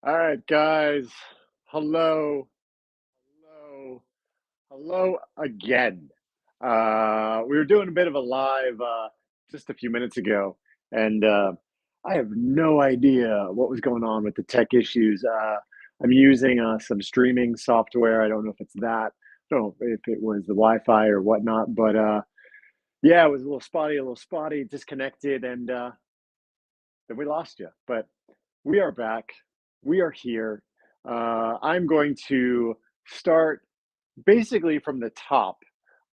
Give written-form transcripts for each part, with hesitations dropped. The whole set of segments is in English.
All right, guys. Hello, hello, hello again. We were doing a bit of a live just a few minutes ago, and I have no idea what was going on with the tech issues. I'm using some streaming software. I don't know if it's that. I don't know if it was the Wi-Fi or whatnot, but yeah, it was a little spotty, disconnected, and then we lost you. But we are back. We are here. I'm going to start basically from the top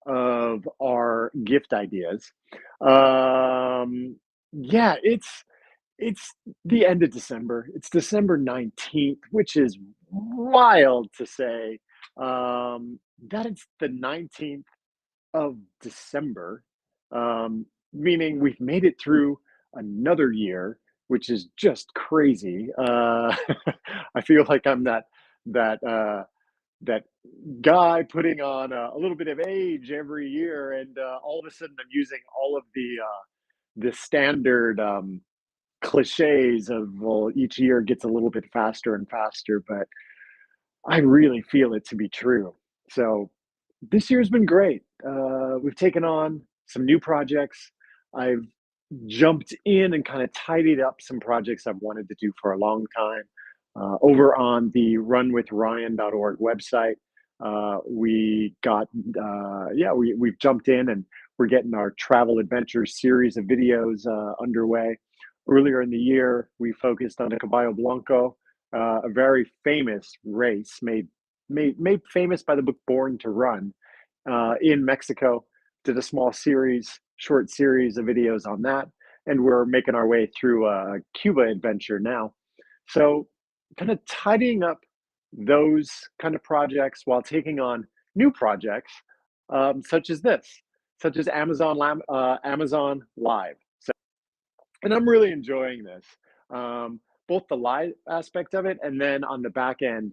of our gift ideas. Um, yeah, it's the end of December. It's December 19th, which is wild to say. That it's the 19th of December, meaning we've made it through another year, which is just crazy. I feel like I'm that that guy putting on a little bit of age every year, and all of a sudden I'm using all of the standard cliches of well, each year gets a little bit faster and faster, but I really feel it to be true. So this year's been great. We've taken on some new projects. I've jumped in and kind of tidied up some projects I've wanted to do for a long time. Over on the runwithryan.org website, we got, yeah, we've jumped in and we're getting our travel adventures series of videos underway. Earlier in the year, we focused on the Caballo Blanco, a very famous race made famous by the book Born to Run in Mexico. Did a small series, short series of videos on that, and we're making our way through a Cuba adventure now. So, kind of tidying up those kind of projects while taking on new projects, such as this, such as Amazon Live. So, and I'm really enjoying this, both the live aspect of it, and then on the back end,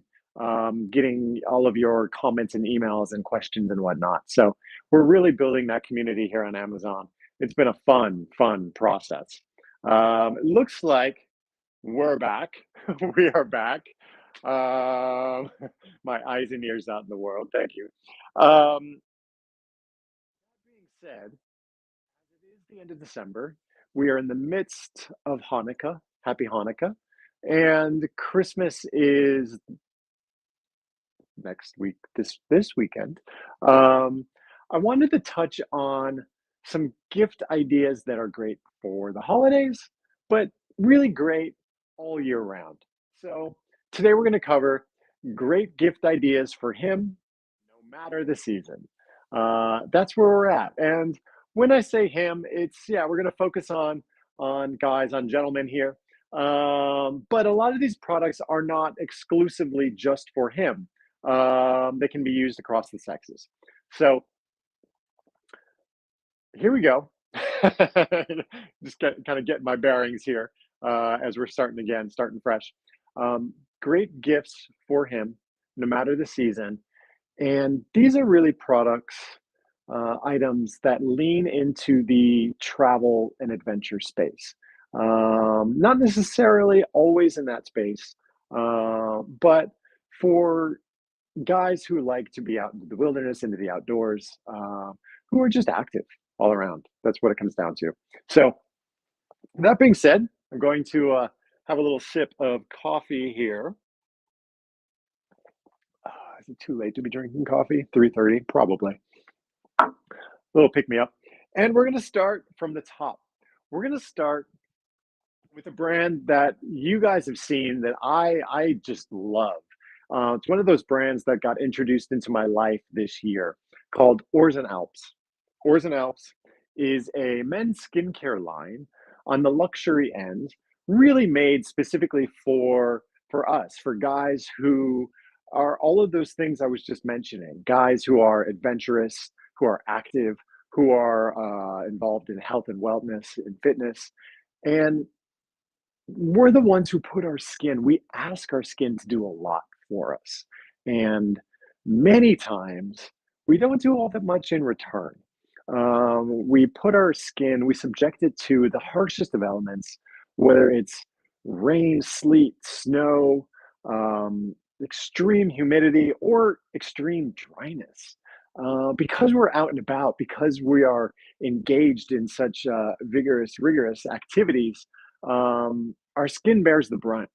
getting all of your comments and emails and questions and whatnot. So we're really building that community here on Amazon. It's been a fun process. It looks like we're back. We are back. Um, my eyes and ears out in the world. Thank you. That being said, it is the end of December. We are in the midst of Hanukkah. Happy Hanukkah. And Christmas is next week, this weekend. Um, I wanted to touch on some gift ideas that are great for the holidays, but really great all year round. So today we're going to cover great gift ideas for him, no matter the season. That's where we're at. And when I say him, it's yeah, we're going to focus on guys, on gentlemen here. But a lot of these products are not exclusively just for him. They can be used across the sexes. So here we go. Just kind of getting my bearings here as we're starting again, starting fresh. Great gifts for him, no matter the season. And these are really products, items that lean into the travel and adventure space. Not necessarily always in that space, but for guys who like to be out into the wilderness, into the outdoors, who are just active all around. That's what it comes down to. So, that being said, I'm going to have a little sip of coffee here. Is it too late to be drinking coffee? 3:30, probably. A little pick me up. And we're going to start from the top. We're going to start with a brand that you guys have seen that I just love. It's one of those brands that got introduced into my life this year called Oars and Alps. Oars and Alps is a men's skincare line on the luxury end, really made specifically for us, for guys who are all of those things I was just mentioning. Guys who are adventurous, who are active, who are involved in health and wellness and fitness, and we're the ones who put our skin, we ask our skin to do a lot for us. And many times we don't do all that much in return. We put our skin, we subject it to the harshest of elements, whether it's rain, sleet, snow. extreme humidity, or extreme dryness. Because we're out and about, because we are engaged in such rigorous activities, our skin bears the brunt.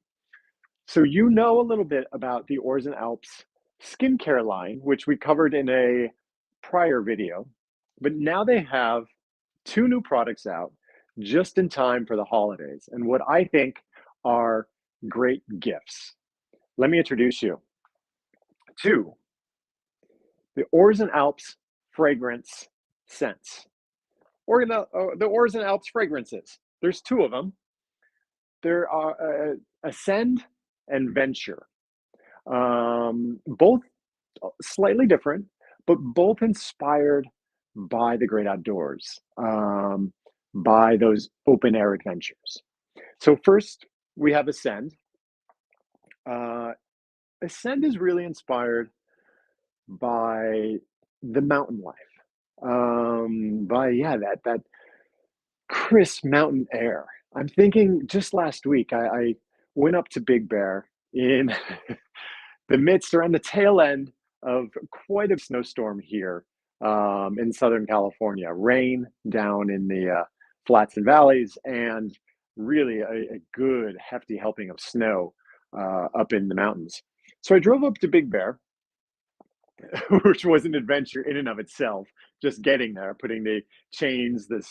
So you know a little bit about the Orzen Alps skincare line, which we covered in a prior video, but now they have two new products out just in time for the holidays, and what I think are great gifts. Let me introduce you to the Orzen Alps fragrance scents, or the Orzen Alps fragrances. There's two of them. There are Ascend and Venture. Both slightly different, but both inspired by the great outdoors, by those open air adventures. So first, we have Ascend. Uh, Ascend is really inspired by the mountain life, by that crisp mountain air. I'm thinking just last week I went up to Big Bear in the midst or on the tail end of quite a snowstorm here in Southern California. Rain down in the flats and valleys, and really a good hefty helping of snow up in the mountains. So I drove up to Big Bear, which was an adventure in and of itself. Just getting there, putting the chains, the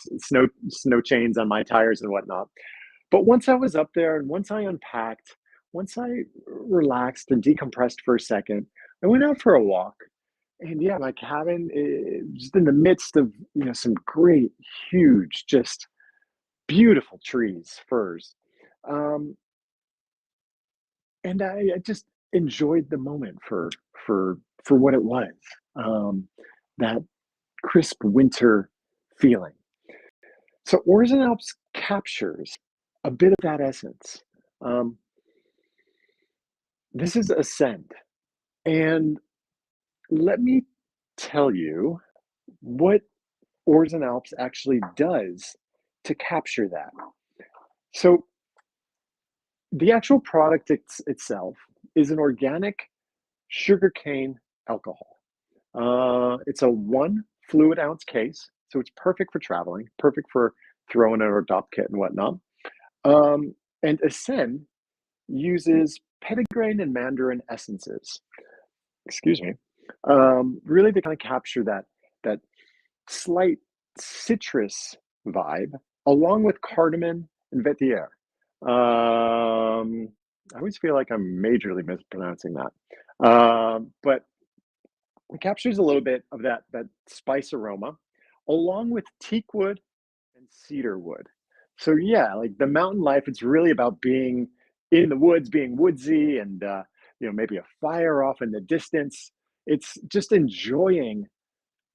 snow chains on my tires and whatnot. But once I was up there, and once I unpacked, once I relaxed and decompressed for a second, I went out for a walk. And yeah, my cabin just in the midst of some great, huge, just beautiful trees, firs. Um, and I just enjoyed the moment for what it was. Um, that crisp winter feeling. So Origin Alps captures a bit of that essence. Um, this is Ascend, and let me tell you what Origin Alps actually does to capture that. So the actual product itself is an organic sugarcane alcohol. It's a 1 fluid ounce case, so it's perfect for traveling, perfect for throwing in a adopt kit and whatnot. And Ascend uses petitgrain and mandarin essences. Excuse me. Really to kind of capture that slight citrus vibe, along with cardamom and vetiver. I always feel like I'm majorly mispronouncing that, but it captures a little bit of that spice aroma, along with teak wood and cedar wood. So yeah, like the mountain life, it's really about being in the woods, being woodsy, and maybe a fire off in the distance. It's just enjoying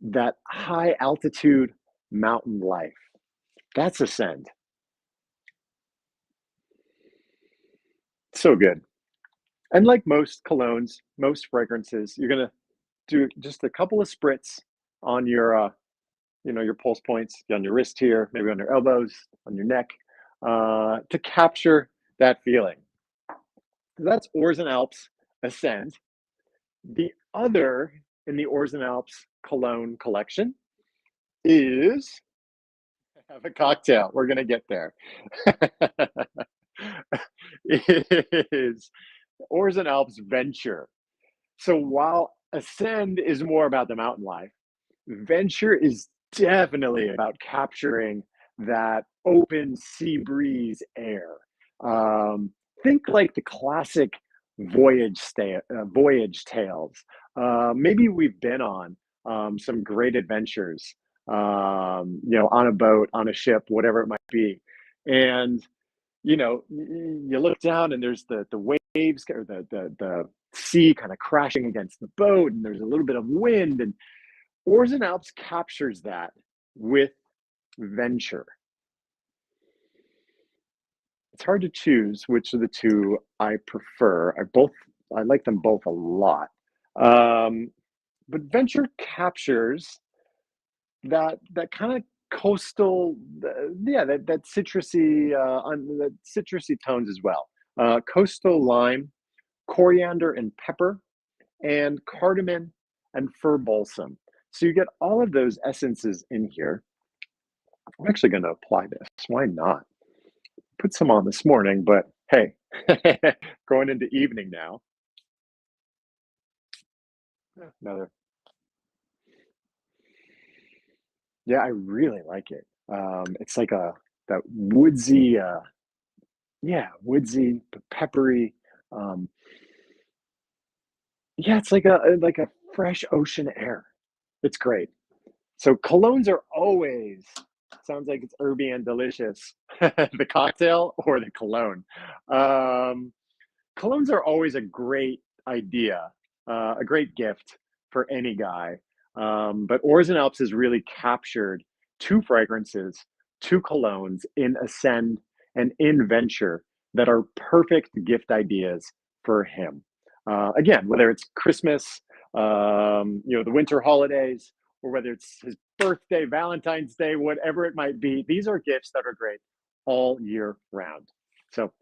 that high altitude mountain life. That's Ascend. So good. And like most colognes, most fragrances, you're gonna do just a couple of spritz on your pulse points, on your wrist here, maybe on your elbows, on your neck, to capture that feeling. That's Orzen Alps Ascend. The other in the Orzen Alps cologne collection is have a cocktail. We're gonna get there. Is Orzen Alps Venture. So while Ascend is more about the mountain life, Venture is definitely about capturing that open sea breeze air. Um, think like the classic voyage tales. Maybe we've been on some great adventures, on a boat, on a ship, whatever it might be, and you look down and there's the waves or the sea kind of crashing against the boat, and there's a little bit of wind, and Orzen Alps captures that with Venture. It's hard to choose which of the two I prefer. I like them both a lot. Um, but Venture captures that kind of coastal, that citrusy, on the citrusy tones as well. Coastal lime coriander and pepper, and cardamom and fir balsam. So you get all of those essences in here. I'm actually going to apply this. Why not? Put some on this morning, but hey, going into evening now. Another. Yeah, I really like it. It's like a that woodsy, yeah, woodsy, peppery. Um, yeah, it's like a fresh ocean air. It's great. So colognes are always sounds like it's herby and delicious. The cocktail or the cologne. Um, Colognes are always a great idea, a great gift for any guy. But Oars and Alps has really captured two fragrances, two colognes in Ascend and in Venture that are perfect gift ideas for him. Again, whether it's Christmas, the winter holidays, or whether it's his birthday, Valentine's Day, whatever it might be, these are gifts that are great all year round. So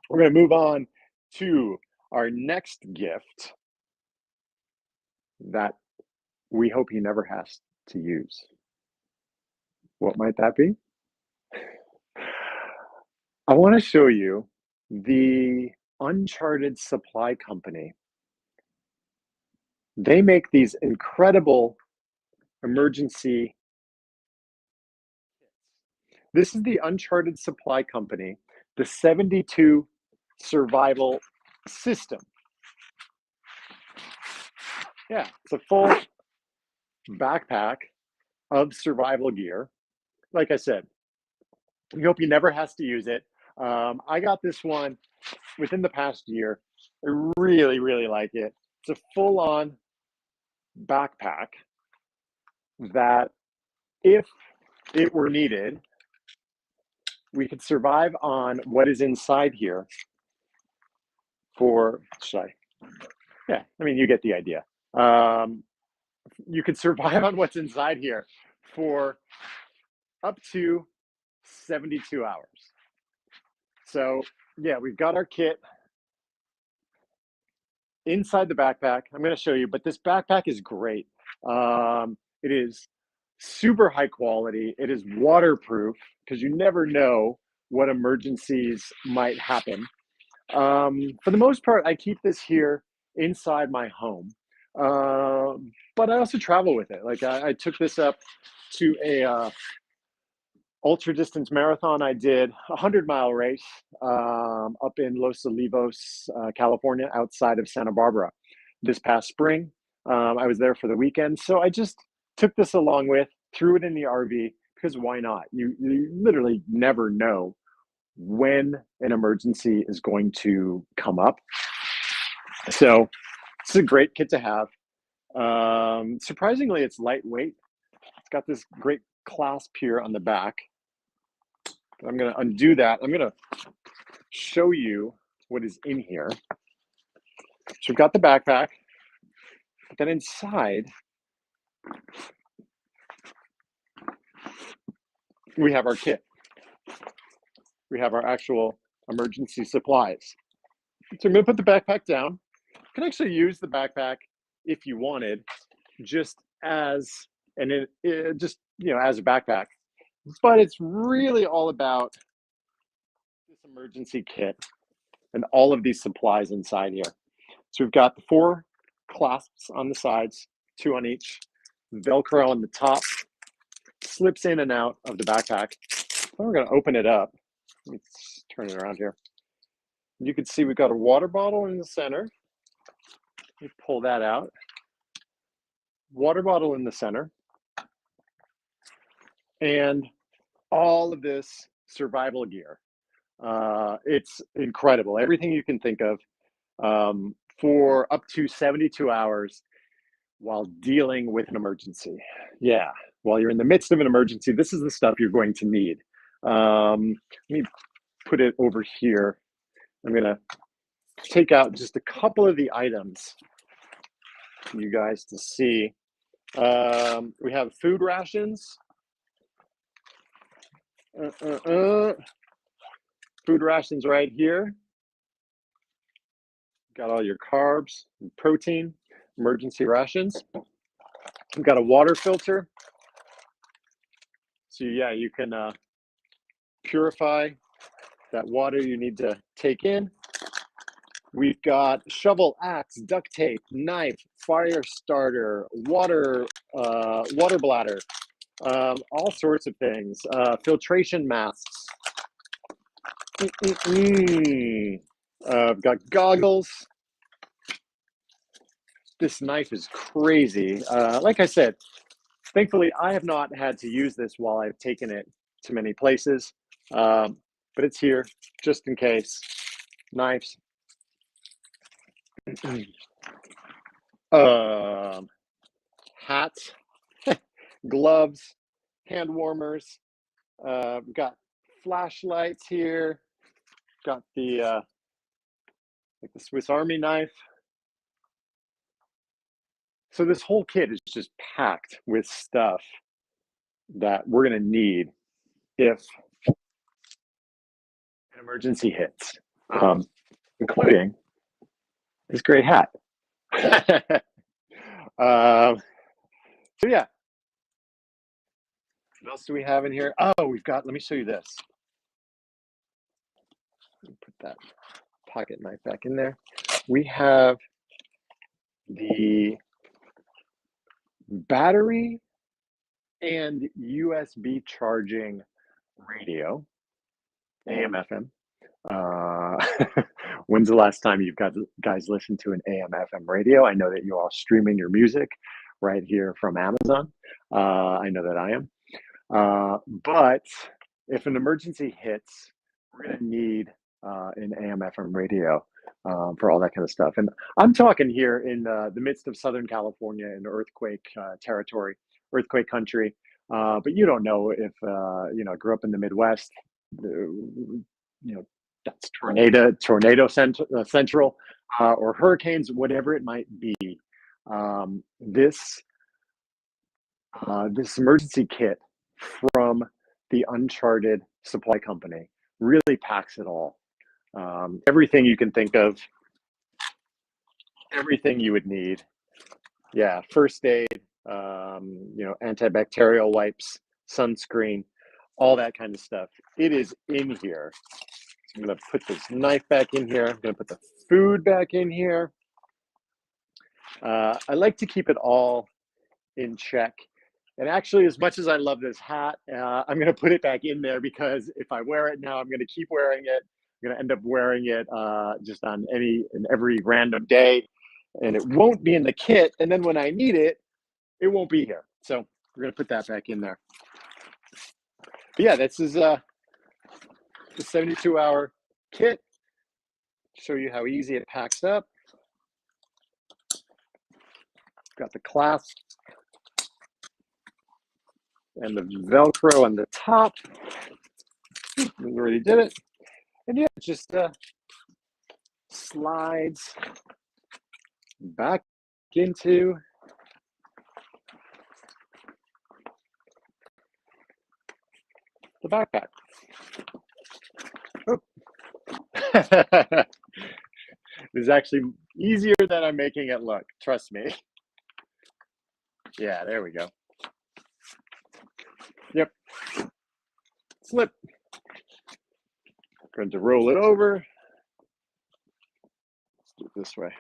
we're going to move on to our next gift that we hope he never has to use. What might that be? I want to show you the Uncharted Supply Company. They make these incredible emergency kits. This is the Uncharted Supply Company, the 72 survival system. Yeah, it's a full backpack of survival gear. Like I said, we hope he never has to use it. I got this one within the past year. I really, really like it. It's a full on backpack that, if it were needed, we could survive on what is inside here for, should I? Yeah, I mean, you get the idea. You could survive on what's inside here for up to 72 hours. So, yeah, we've got our kit inside the backpack. I'm going to show you, but this backpack is great. It is super high quality. It is waterproof because you never know what emergencies might happen. For the most part, I keep this here inside my home, but I also travel with it. Like I took this up to a ultra distance marathon. I did a 100-mile race up in Los Olivos, California, outside of Santa Barbara this past spring. I was there for the weekend. So I just took this along with, threw it in the RV because why not? You literally never know when an emergency is going to come up. So it's a great kit to have. Surprisingly, it's lightweight. It's got this great clasp here on the back. I'm going to undo that. I'm going to show you what is in here. So we've got the backpack, but then inside we have our kit. We have our actual emergency supplies. So I'm going to put the backpack down. You can actually use the backpack if you wanted, just as as a backpack. But it's really all about this emergency kit and all of these supplies inside here. So we've got the 4 clasps on the sides, 2 on each, Velcro on the top, slips in and out of the backpack. Then we're going to open it up. Let's turn it around here. You can see we've got a water bottle in the center. Let me pull that out. Water bottle in the center. And all of this survival gear. It's incredible. Everything you can think of for up to 72 hours while dealing with an emergency. Yeah, while you're in the midst of an emergency, this is the stuff you're going to need. Let me put it over here. I'm going to take out just a couple of the items for you guys to see. We have food rations. Food rations right here. got all your carbs and protein, emergency rations. We've got a water filter. So yeah, you can purify that water you need to take in. We've got shovel, axe, duct tape, knife, fire starter, water bladder, all sorts of things. Filtration masks. I've got goggles. This knife is crazy. Like I said, thankfully I have not had to use this while I've taken it to many places, but it's here just in case. Knives. Hats, gloves, hand warmers. We've got flashlights here. Got the like the Swiss Army knife. So this whole kit is just packed with stuff that we're gonna need if an emergency hits, including this great hat. So yeah, what else do we have in here? Oh, we've got, let me show you this. Let me put that pocket knife back in there. We have the battery and USB charging radio, AM, FM. When's the last time you guys listened to an AM, FM radio? I know that you're all streaming your music right here from Amazon. I know that I am. But if an emergency hits, we're going to need an AM, FM radio for all that kind of stuff. And I'm talking here in the midst of Southern California in earthquake territory, earthquake country. But you don't know if, grew up in the Midwest, that's tornado central, or hurricanes, whatever it might be. This emergency kit from the Uncharted Supply Company really packs it all. Everything you can think of, everything you would need. Yeah, first aid, antibacterial wipes, sunscreen, all that kind of stuff. It is in here. I'm going to put this knife back in here. I'm going to put the food back in here. I like to keep it all in check. And actually, as much as I love this hat, I'm going to put it back in there because if I wear it now, I'm going to keep wearing it. I'm going to end up wearing it just on every random day. And it won't be in the kit. And then when I need it, it won't be here. So we're going to put that back in there. But yeah, this is the 72-hour kit. Show you how easy it packs up. Got the clasp and the Velcro on the top. We already did it. And yeah, it just slides back into the backpack. Oh. This is actually easier than I'm making it look, trust me. Yeah, there we go. Yep. Slip. Going to roll it over. Let's do it this way.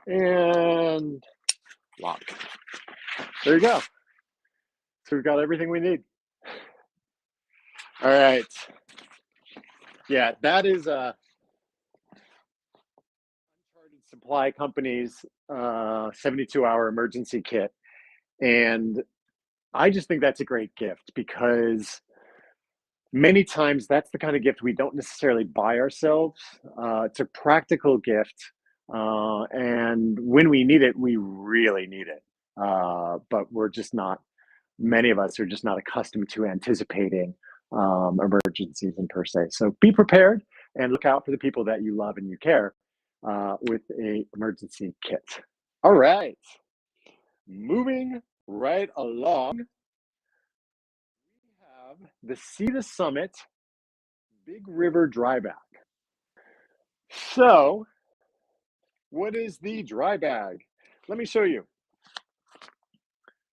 And lock. There you go. So we've got everything we need. All right. Yeah, that is Uncharted Supply Company's 72-hour emergency kit. And I just think that's a great gift because many times that's the kind of gift we don't necessarily buy ourselves. It's a practical gift. And when we need it, we really need it. But many of us are just not accustomed to anticipating emergencies in per se. So be prepared and look out for the people that you love and you care with a emergency kit. All right, moving right along. We have the Sea to Summit Big River dry bag. So, what is the dry bag? Let me show you.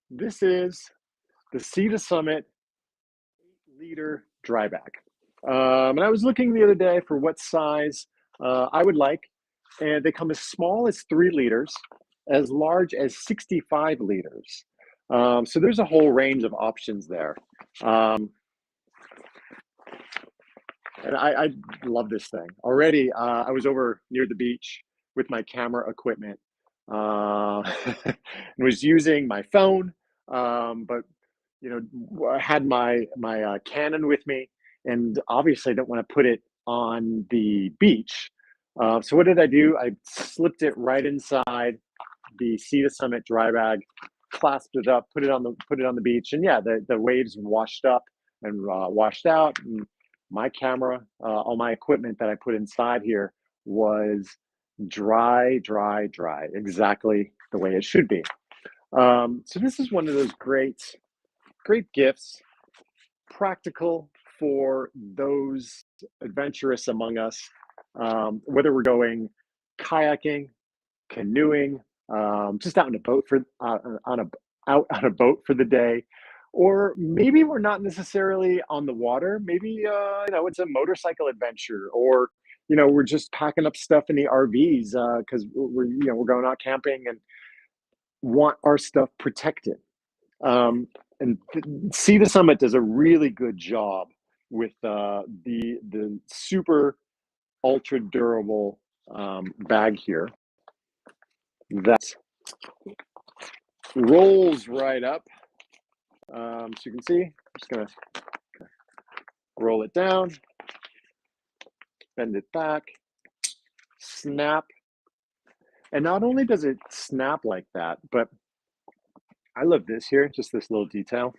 This is the Sea to Summit 8-liter dry bag. And I was looking the other day for what size I would like, and they come as small as 3 liters, as large as 65 liters. So there's a whole range of options there. And I love this thing. Already, I was over near the beach with my camera equipment, and was using my phone, but I had my Canon with me, and obviously I don't want to put it on the beach. So what did I do? I slipped it right inside the Sea to Summit dry bag, clasped it up, put it on the beach, and yeah, the waves washed up and washed out. And my camera, all my equipment that I put inside here was dry, dry, dry, exactly the way it should be. So this is one of those great gifts, practical for those adventurous among us, whether we're going kayaking, canoeing, just out in a boat for on a out on a boat for the day, or maybe we're not necessarily on the water. Maybe it's a motorcycle adventure, or we're just packing up stuff in the RVs because we're going out camping and want our stuff protected. And Sea to Summit does a really good job with the super ultra durable bag here that rolls right up. So you can see, I'm just gonna roll it down, bend it back, snap. And not only does it snap like that, but I love this here, just this little detail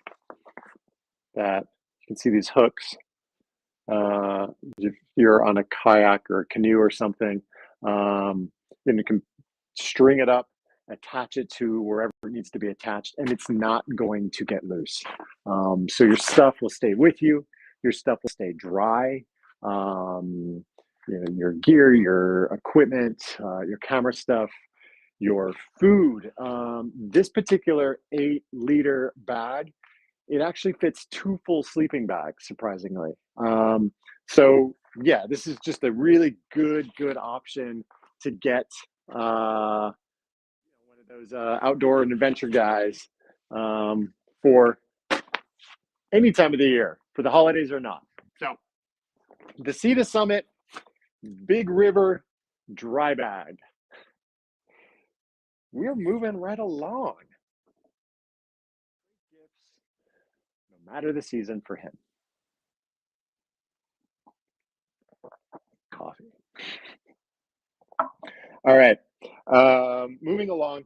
that you can see these hooks. If you're on a kayak or a canoe or something, then you can string it up, attach it to wherever it needs to be attached, and it's not going to get loose. So your stuff will stay with you. Your stuff will stay dry. Your gear, your equipment, your camera stuff, your food. This particular 8-liter bag, it actually fits 2 full sleeping bags, surprisingly. So yeah, this is just a really good option to get one of those outdoor and adventure guys for any time of the year, for the holidays or not. So the Sea to Summit Big River dry bag. We're moving right along. Gifts, no matter the season for him. Coffee. All right. Moving along.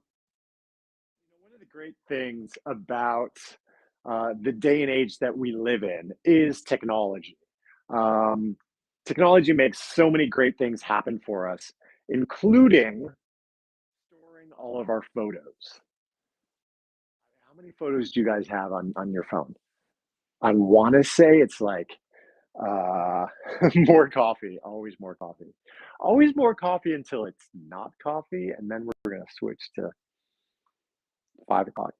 One of the great things about the day and age that we live in is technology. Technology makes so many great things happen for us, including storing all of our photos. How many photos do you guys have on your phone? I want to say it's like uh, more coffee, always more coffee until it's not coffee, and then we're gonna switch to 5 o'clock.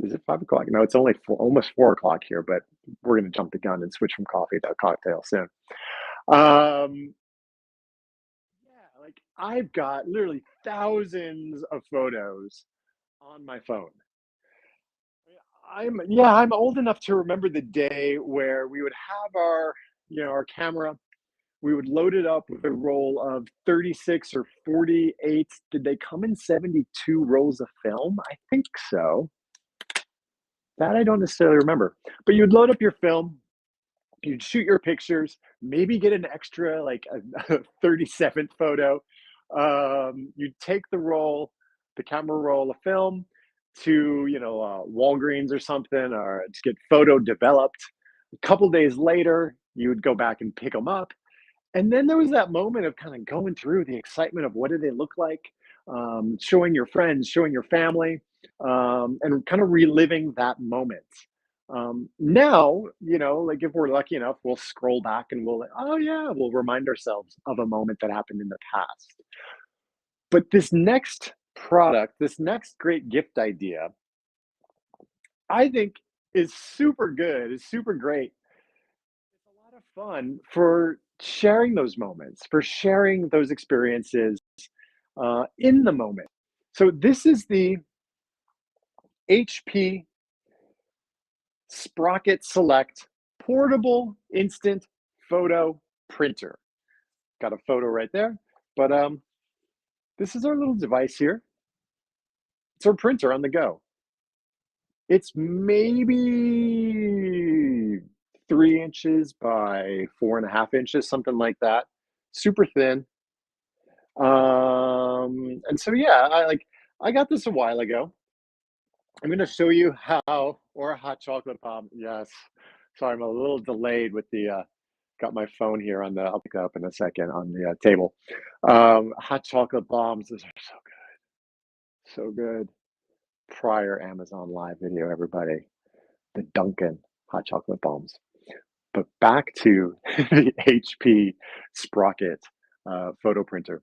Is it 5 o'clock? No, it's only almost 4 o'clock here, but we're gonna jump the gun and switch from coffee to a cocktail soon. Um, yeah, like I've got literally thousands of photos on my phone. I'm old enough to remember the day where we would have our camera. We would load it up with a roll of 36 or 48. Did they come in 72 rolls of film? I think so. That I don't necessarily remember. But you'd load up your film, you'd shoot your pictures, maybe get an extra like a 37th photo. You'd take the camera roll of film to Walgreens or something, or to get photo developed. A couple days later, you would go back and pick them up, and then there was that moment of kind of going through the excitement of what do they look like, showing your friends, showing your family, and kind of reliving that moment. Now, like if we're lucky enough, we'll scroll back and we'll, oh yeah, we'll remind ourselves of a moment that happened in the past. But this next product, this next great gift idea, I think is super good, is super great. It's a lot of fun for sharing those moments, for sharing those experiences in the moment. So this is the HP Sprocket Select portable instant photo printer. Got a photo right there, but this is our little device here. It's our printer on the go. It's maybe 3 inches by 4.5 inches, something like that. Super thin. And so yeah, I got this a while ago. I'm gonna show you how, or a hot chocolate bomb. Yes. Sorry, I'm a little delayed with the got my phone here on the, I'll pick it up in a second on the table. Hot chocolate bombs, those are so good. Prior Amazon Live video, everybody. The Dunkin' hot chocolate bombs. But back to the HP Sprocket photo printer.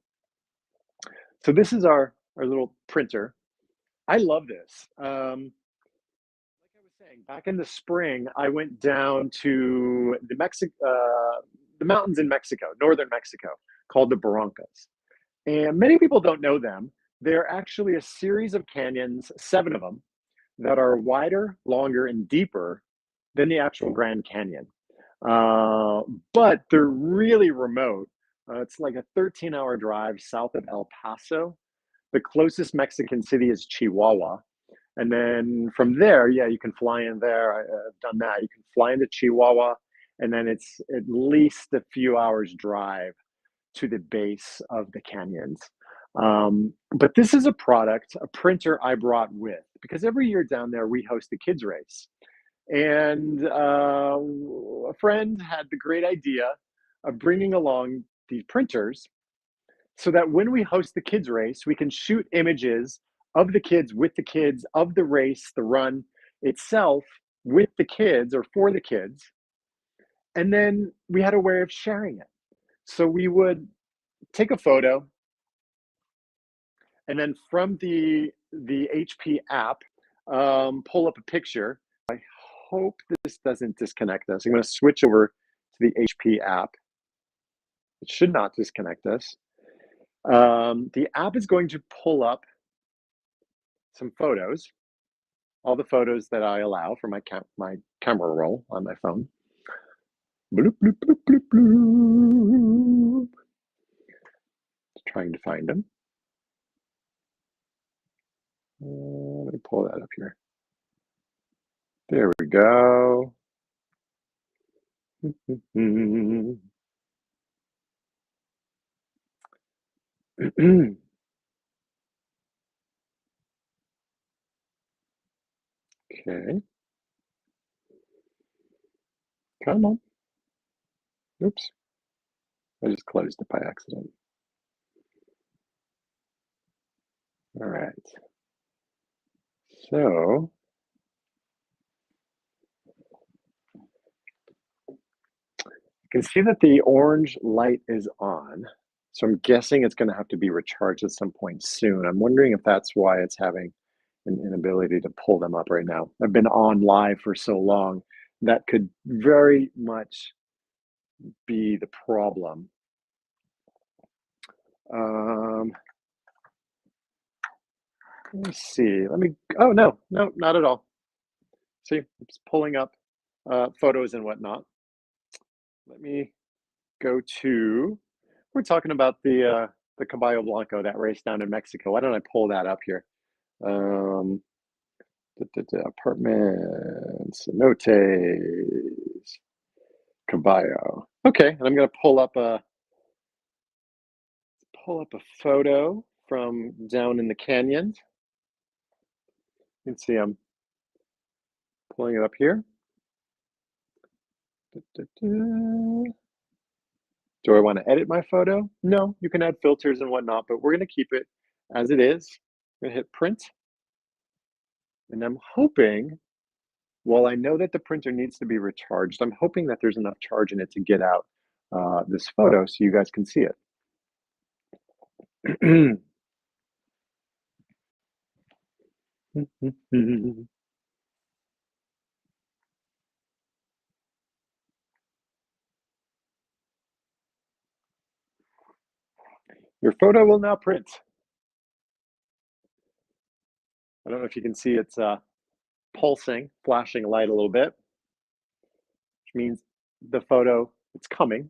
So this is our little printer. I love this. Like I was saying, back in the spring, I went down to the mountains in Mexico, northern Mexico, called the Barrancas. And many people don't know them. They're actually a series of canyons, 7 of them, that are wider, longer, and deeper than the actual Grand Canyon. Uh, but they're really remote. It's like a 13-hour drive south of El Paso. The closest Mexican city is Chihuahua. And then from there, yeah, you can fly in there. I've done that. You can fly into Chihuahua, and then it's at least a few hours drive to the base of the canyons. But this is a product, a printer I brought with, because every year down there we host a kids race. And a friend had the great idea of bringing along these printers so that when we host the kids race, we can shoot images of the kids with the kids of the race, the run itself with the kids or for the kids. And then we had a way of sharing it. So we would take a photo, and then from the HP app, pull up a picture. I hope this doesn't disconnect us. I'm going to switch over to the HP app. It should not disconnect us. The app is going to pull up some photos, all the photos that I allow for my camera roll on my phone. Bloop, bloop, bloop, bloop, bloop. Trying to find them. Let me pull that up here. There we go. Okay. Come on. Oops. I just closed it by accident. All right. So you can see that the orange light is on. So I'm guessing it's going to have to be recharged at some point soon. I'm wondering if that's why it's having an inability to pull them up right now. I've been on live for so long that could very much be the problem. Let me see. Oh, no, not at all. See, it's pulling up photos and whatnot. Let me go to, we're talking about the Caballo Blanco, that race down in Mexico. Why don't I pull that up here? Um, Apartments, notes, Caballo. Okay, and I'm going to pull up a photo from down in the canyons. You can see I'm pulling it up here. Do I want to edit my photo? No, you can add filters and whatnot, but we're going to keep it as it is. I'm going to hit print. And I'm hoping Well, I know that the printer needs to be recharged. I'm hoping that there's enough charge in it to get out this photo so you guys can see it. Your photo will now print. I don't know if you can see it's pulsing, flashing light a little bit, which means the photo, it's coming.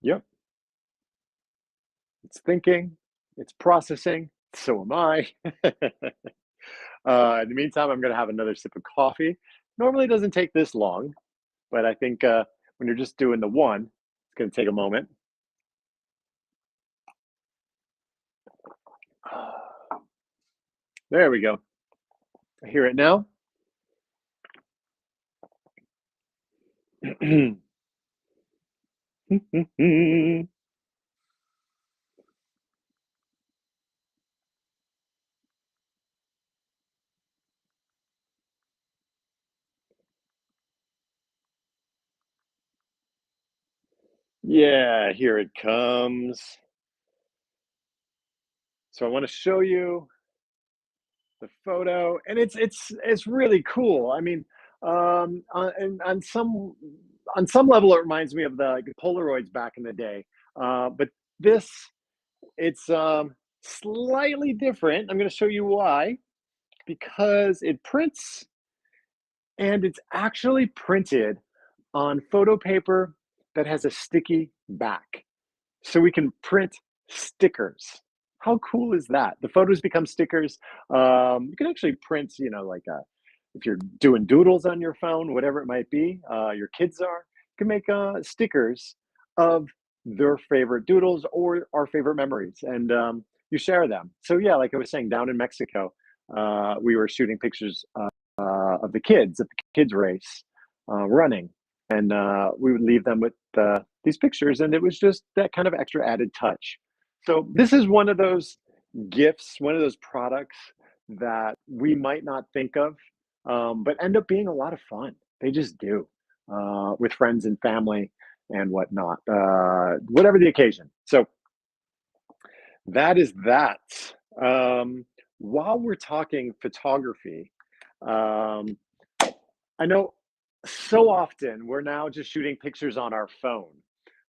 Yep, it's thinking, it's processing, so am I. In the meantime, I'm gonna have another sip of coffee. Normally it doesn't take this long, but I think when you're just doing the one, it's gonna take a moment. There we go. I hear it now. Yeah, here it comes. So I want to show you the photo, and it's really cool. I mean, and on some level, it reminds me of the like, Polaroids back in the day. But this, it's slightly different. I'm going to show you why. Because it prints, and it's actually printed on photo paper that has a sticky back. So we can print stickers. How cool is that? The photos become stickers. You can actually print, you know, like if you're doing doodles on your phone, whatever it might be, your kids are, you can make stickers of their favorite doodles or our favorite memories, and you share them. So yeah, like I was saying, down in Mexico, we were shooting pictures of the kids at the kids race running, and we would leave them with these pictures, and it was just that kind of extra added touch. So this is one of those gifts, one of those products that we might not think of, but end up being a lot of fun. They just do with friends and family and whatnot, whatever the occasion. So that is that. While we're talking photography, um, I know so often we're now just shooting pictures on our phone.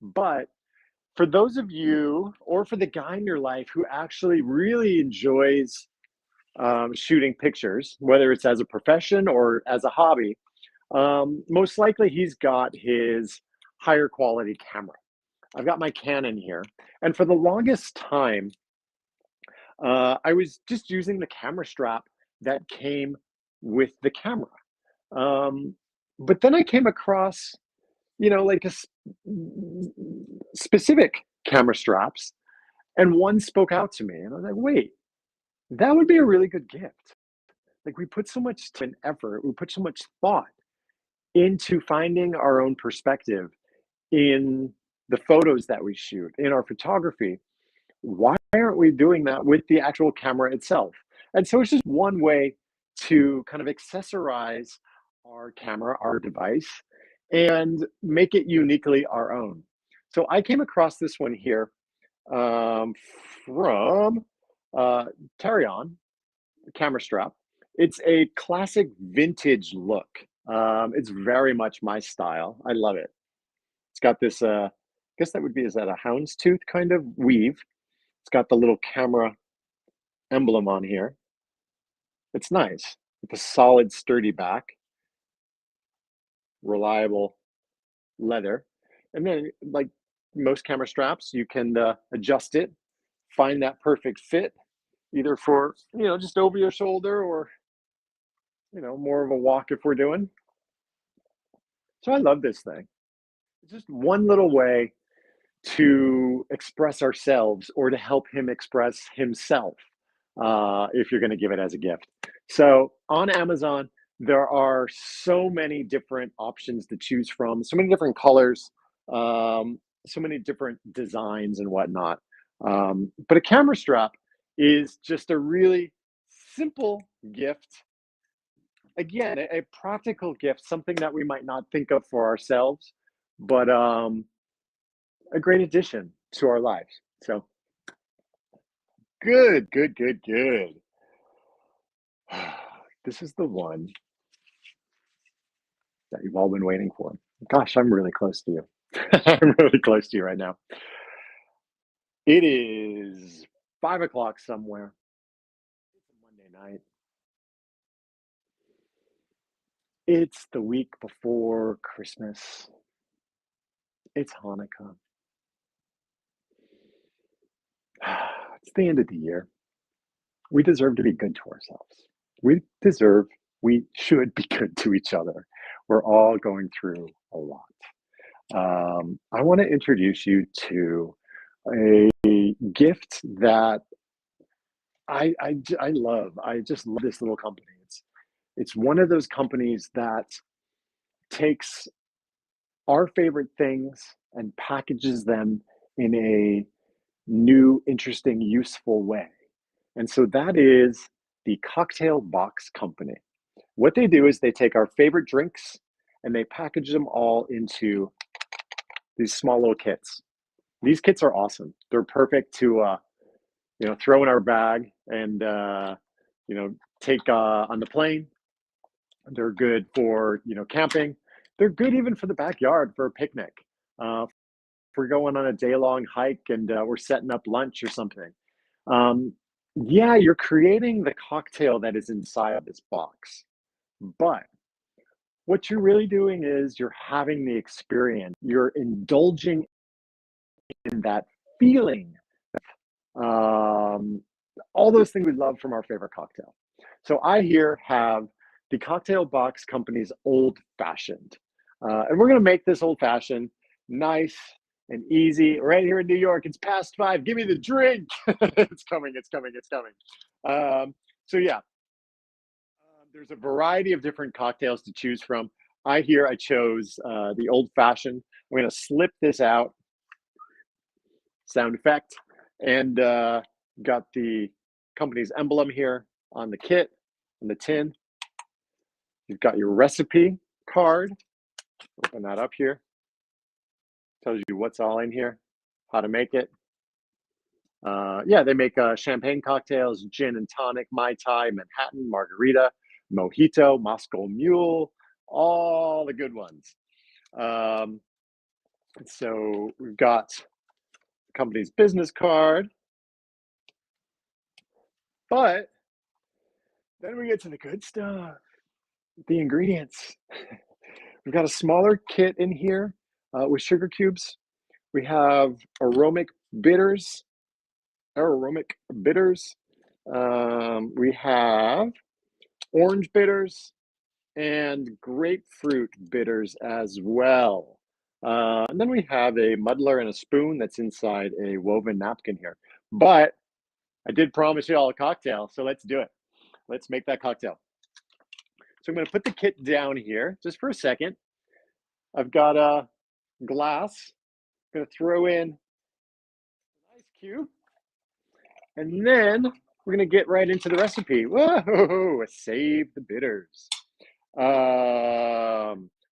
But for those of you, or for the guy in your life who actually really enjoys shooting pictures, whether it's as a profession or as a hobby, most likely he's got his higher quality camera. I've got my Canon here. And for the longest time, I was just using the camera strap that came with the camera. Um, but then I came across, you know, like specific camera straps, and one spoke out to me, and I was like, wait, that would be a really good gift. Like we put so much time and effort, we put so much thought into finding our own perspective in the photos that we shoot, in our photography. Why aren't we doing that with the actual camera itself? And so it's just one way to kind of accessorize our camera, our device, and make it uniquely our own. So I came across this one here um, from uh, Tarion camera strap. It's a classic vintage look. It's very much my style. I love it. It's got this, I guess that would be, is that a houndstooth kind of weave? It's got the little camera emblem on here. It's nice. With a solid, sturdy back, reliable leather. And then, like most camera straps, you can adjust it, find that perfect fit, either for, you know, just over your shoulder or, you know, more of a walk if we're doing. So I love this thing. It's just one little way to express ourselves or to help him express himself if you're going to give it as a gift. So on Amazon, there are so many different options to choose from, so many different colors, so many different designs and whatnot. But a camera strap is just a really simple gift. Again, a practical gift, something that we might not think of for ourselves, but a great addition to our lives. So good, good, good, good. This is the one that you've all been waiting for. Gosh, I'm really close to you. I'm really close to you right now. It is 5 o'clock somewhere. It's a Monday night. It's the week before Christmas. It's Hanukkah. It's the end of the year. We deserve to be good to ourselves. We should be good to each other. We're all going through a lot. I want to introduce you to a gift that I love. I just love this little company. It's one of those companies that takes our favorite things and packages them in a new, interesting, useful way. And so that is the Cocktail Box Company. What they do is they take our favorite drinks and they package them all into these small little kits. These kits are awesome. They're perfect to throw in our bag and take on the plane. They're good for camping. They're good even for the backyard for a picnic. If we're going on a day long hike and we're setting up lunch or something. Um, yeah, you're creating the cocktail that is inside of this box. But what you're really doing is you're having the experience. You're indulging in that feeling. Um, all those things we love from our favorite cocktail. So I here have the Cocktail Box Company's Old Fashioned. And we're going to make this old fashioned nice and easy. Right here in New York, it's past 5. Give me the drink. It's coming, it's coming, it's coming. So, yeah, there's a variety of different cocktails to choose from. I chose the Old Fashioned. I'm going to slip this out, sound effect, and got the company's emblem here on the kit, on the tin. You've got your recipe card. Open that up here. Tells you what's all in here, how to make it. Yeah, they make champagne cocktails, gin and tonic, Mai Tai, Manhattan, margarita, mojito, Moscow Mule, all the good ones. So we've got the company's business card, but then we get to the good stuff, the ingredients. We've got a smaller kit in here with sugar cubes. We have bitters, aromatic bitters. We have orange bitters and grapefruit bitters as well. And then we have a muddler and a spoon that's inside a woven napkin here. But I did promise you all a cocktail, so let's do it. Let's make that cocktail. So I'm going to put the kit down here just for a second. I've got a glass. I'm going to throw in an ice cube. And then we're going to get right into the recipe. Whoa, save the bitters.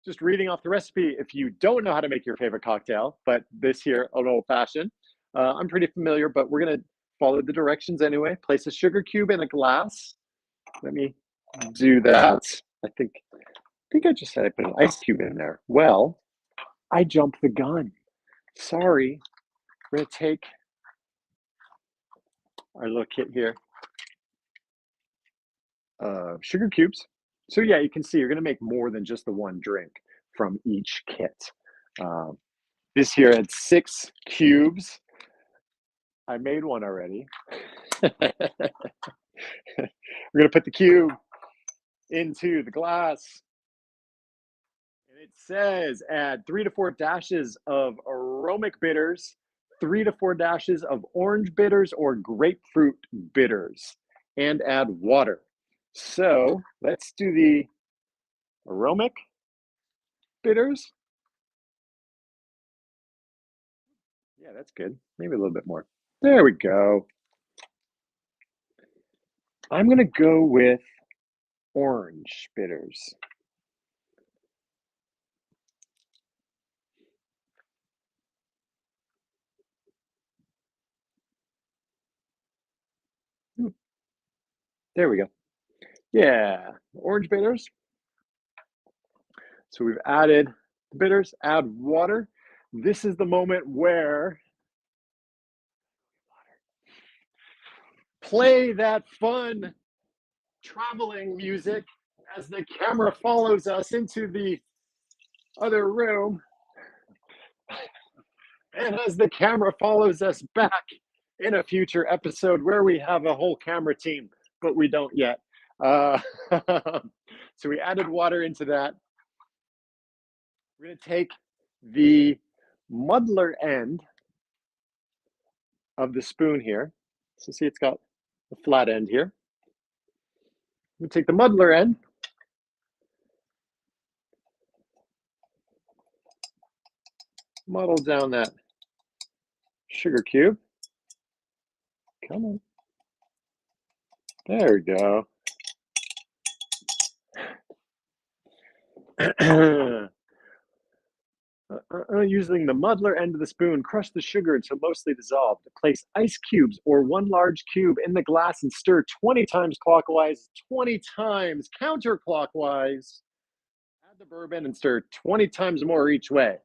Just reading off the recipe, if you don't know how to make your favorite cocktail, but this here, an old fashioned, I'm pretty familiar, but we're going to follow the directions anyway. Place a sugar cube in a glass. Let me do that. I think I just said I put an ice cube in there. Well, I jumped the gun. Sorry. We're going to take our little kit here. Sugar cubes. So yeah, you can see you're going to make more than just the one drink from each kit. This here had 6 cubes. I made one already. We're going to put the cube into the glass. And it says add 3 to 4 dashes of aromatic bitters, 3 to 4 dashes of orange bitters or grapefruit bitters, and add water. So let's do the aromatic bitters. Yeah, that's good. Maybe a little bit more. There we go. I'm going to go with orange bitters. Hmm, there we go. Yeah, orange bitters. So we've added the bitters, add water. This is the moment where play that fun traveling music as the camera follows us into the other room and as the camera follows us back in a future episode where we have a whole camera team, but we don't yet. Uh, so we added water into that. We're going to take the muddler end of the spoon here. So see, it's got a flat end here. We take the muddler end, muddle down that sugar cube. Come on. There we go. Using the muddler end of the spoon, crush the sugar until mostly dissolved. Place ice cubes or one large cube in the glass and stir 20 times clockwise, 20 times counterclockwise. Add the bourbon and stir 20 times more each way.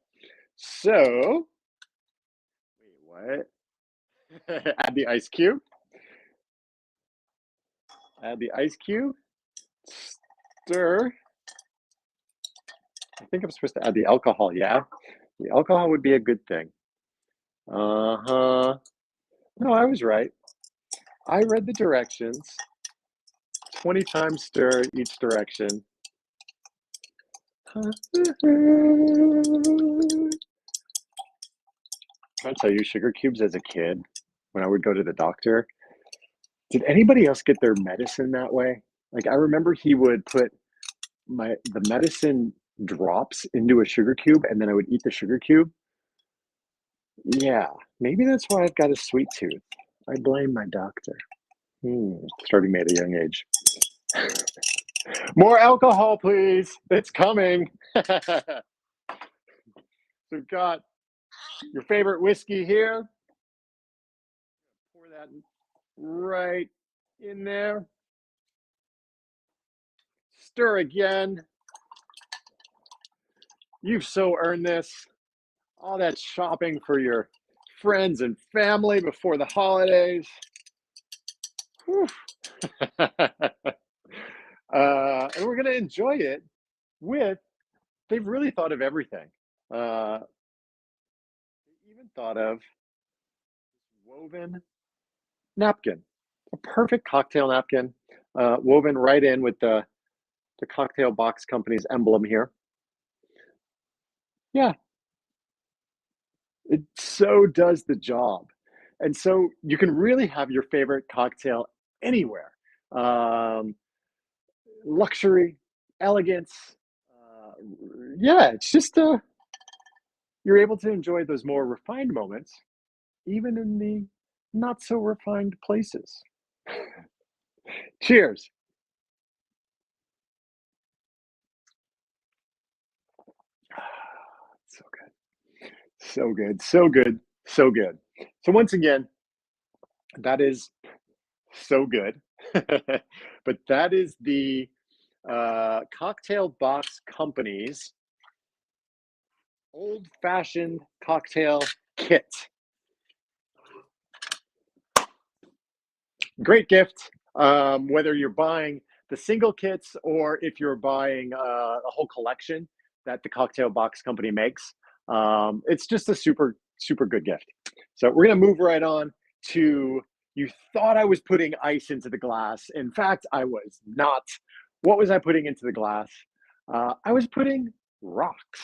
So, wait, what? Add the ice cube. Add the ice cube. Stir. I think I'm supposed to add the alcohol. Yeah, the alcohol would be a good thing. Uh-huh. No, I was right. I read the directions. 20 times stir each direction. I'll tell you, sugar cubes as a kid, when I would go to the doctor, did anybody else get their medicine that way? Like I remember he would put the medicine drops into a sugar cube and then I would eat the sugar cube. Yeah, maybe that's why I've got a sweet tooth. I blame my doctor. Starting me at a young age. More alcohol, please. It's coming. So we've got your favorite whiskey here. Pour that right in there. Stir again. You've so earned this. All that shopping for your friends and family before the holidays. And we're going to enjoy it with, they've really thought of everything. They even thought of woven napkin, a perfect cocktail napkin, woven right in with the cocktail box company's emblem here. Yeah, it so does the job. And so you can really have your favorite cocktail anywhere. Um, Luxury, elegance. Uh, yeah, it's just you're able to enjoy those more refined moments, even in the not so refined places. Cheers. So good. So good. So good. So good. So once again, that is so good. But that is the Cocktail Box Company's old fashioned cocktail kit. Great gift, whether you're buying the single kits or if you're buying a whole collection that the Cocktail Box Company makes. It's just a super, super good gift. So we're going to move right on to, you thought I was putting ice into the glass. In fact, I was not. What was I putting into the glass? I was putting rocks.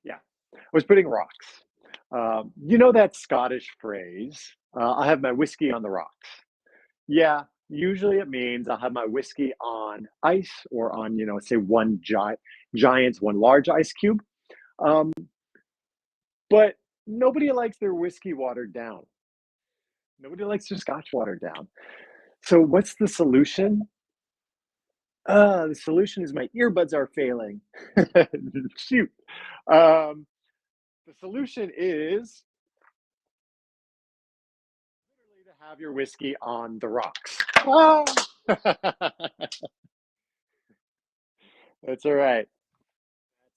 Yeah, I was putting rocks. You know that Scottish phrase, I have my whiskey on the rocks. Yeah, usually it means I'll have my whiskey on ice or on, say one giant, one large ice cube. Um, but nobody likes their whiskey watered down. Nobody likes their scotch watered down. So what's the solution? The solution is my earbuds are failing. Shoot. Um, the solution is literally to have your whiskey on the rocks. Oh! That's all right.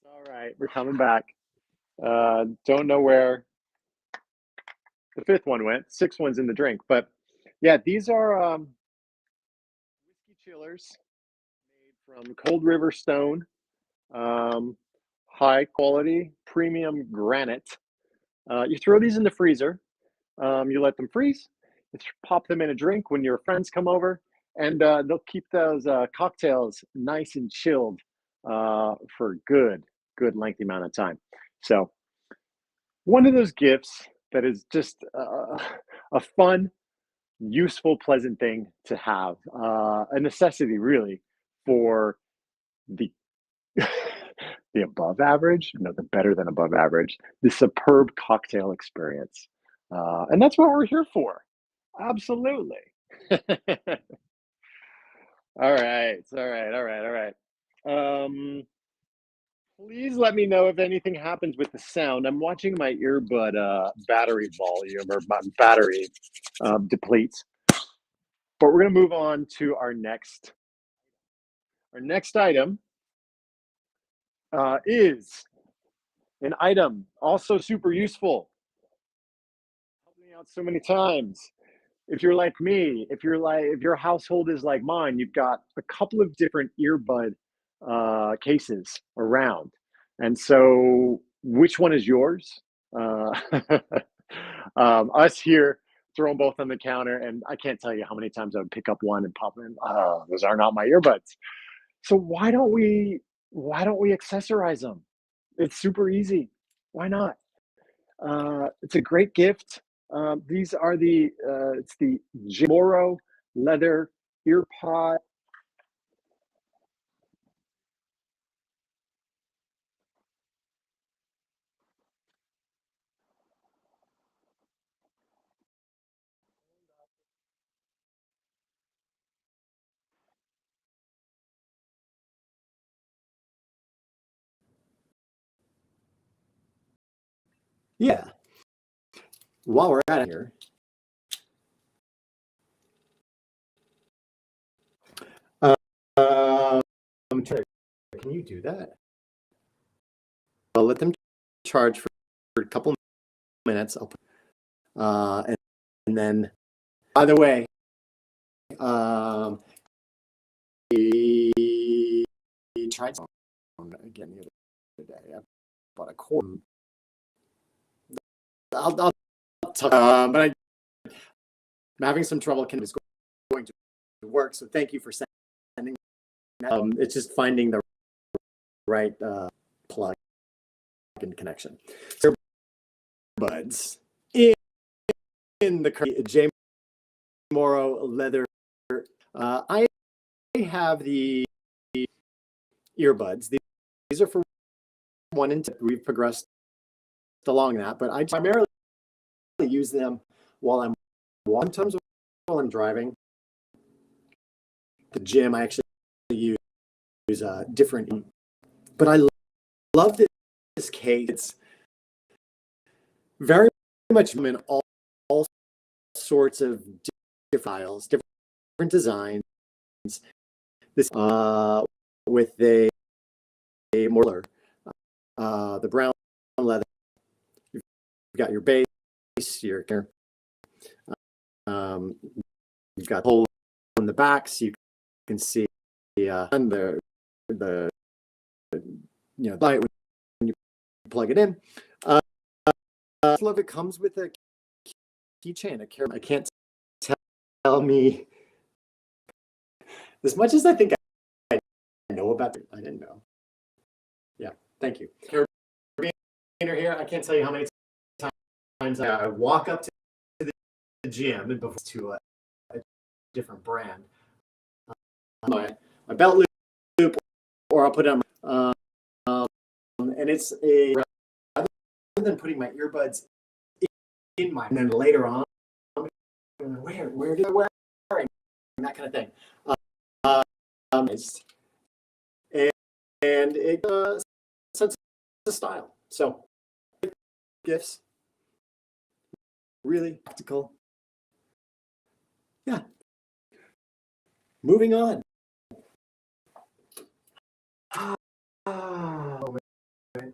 That's all right. We're coming back. Don't know where the fifth one went. Sixth one's in the drink, but yeah, these are whiskey chillers made from Cold River Stone, um, high quality premium granite. You throw these in the freezer. You let them freeze. You pop them in a drink when your friends come over, and they'll keep those cocktails nice and chilled for good lengthy amount of time. So one of those gifts that is just a fun, useful, pleasant thing to have, a necessity really for the the above average, no, the better than above average, the superb cocktail experience. And that's what we're here for. Absolutely. All right. All right. Um, please let me know if anything happens with the sound. I'm watching my earbud battery volume or my battery depletes. But we're going to move on to our next. Our next item is an item also super useful. Helped me out so many times. If you're like me, if your household is like mine, you've got a couple of different earbud cases around, and so which one is yours? Us here throw them both on the counter, and I can't tell you how many times I would pick up one and pop in. Oh, those are not my earbuds. So why don't we accessorize them? It's super easy. Why not? It's a great gift. These are it's the Jimoro leather ear pod. Yeah. While we're at it here, Terry, can you do that? I'll let them charge for a couple minutes. And then, by the way, he tried again the other day. I bought a cord. I'll talk, but I'm having some trouble. It's going to work. So thank you for sending. It's just finding the right plug and connection. Earbuds in the J. Morrow leather. I have the earbuds. These are for 1 and 2. We've progressed along that, but I primarily use them while I'm walking. Sometimes while I'm driving. The gym, I actually use different, but I love this case. It's very much in all sorts of different styles, different designs. This with a more the brown leather. You've got your base, your you've got hole in the back, so you can see and the light when you plug it in. Love it comes with a keychain. I can't tell me as much as I think I know about it. I didn't know. Yeah, thank you. Carabiner here. I can't tell you how many times I walk up to the gym and before to a different brand. My belt loop, or I'll put it on. And it's rather than putting my earbuds in my, and then later on where did I wear it? That kind of thing. And it sets a style. So gifts, really practical. Yeah. Moving on. Oh, man.